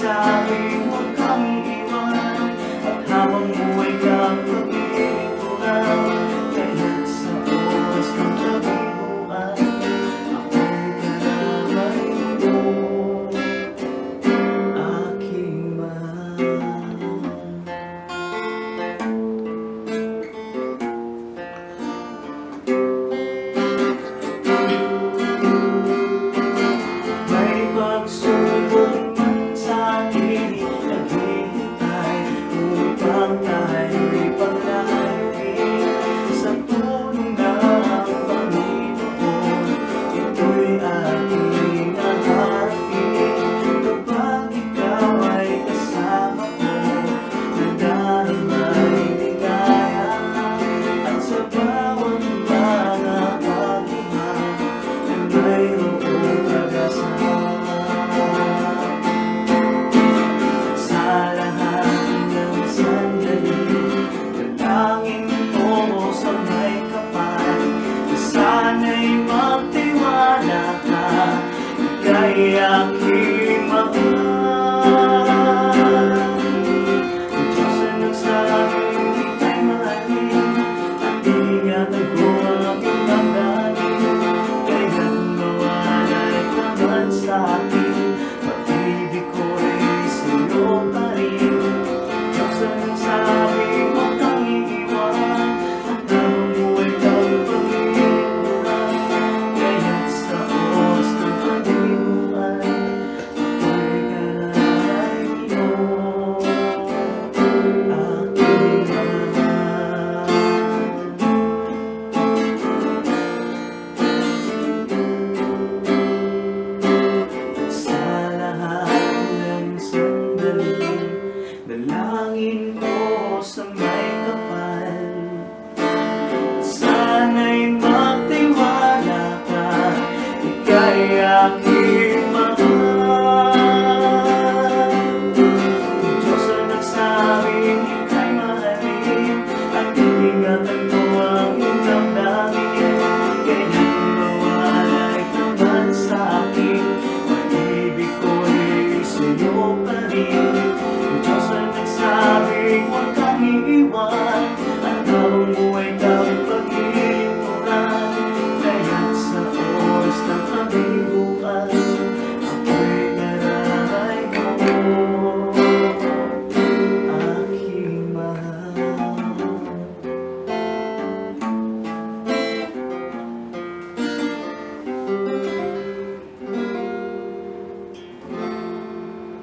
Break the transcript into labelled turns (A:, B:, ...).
A: nagsasabing huwag kang iiwan, at habang buhay kang pag-iipunan. Kaya't sa oras kang tabibuan, ako'y karamay mo, aking mahal. May pagsubok man sa'kin naghihintay upang tayo'y paglaruin. Sa tulong ng Panginoon, ito'y ating haharapin. Kapag ikaw ay kasama ko, nadarama ay ligaya. At sa bawat mga pagbuha ay mayroong pag-asa. Sa lahat ng sandali, dalangin ko sa may kapal, na sana'y magtiwala ka, ika'y aking mahal. Ang Diyos na nagsabing ika'y mahalin, at ingatan ko ang aking damdamin. Kaya't mawalay ka man sa'kin, pag-ibig ko'y sa'yo pa rin. Diyos na nagsabing huwag kang iiwan, at habang buhay kang pag-iipunan. Kaya't sa oras ng pag-iipuan, ako'y karamay mo, aking mahal. Sa lahat ng sandali, dalangin ko sa may kapal, sana'y magtiwala ka, ika'y aking mahal. Ang Diyos na nagsabing ika'y mahalin, at iingatan ko ang iyong damdamin. Kaya't mawalay ka man sa'kin, pag-ibig ko'y sa'yo pa rin.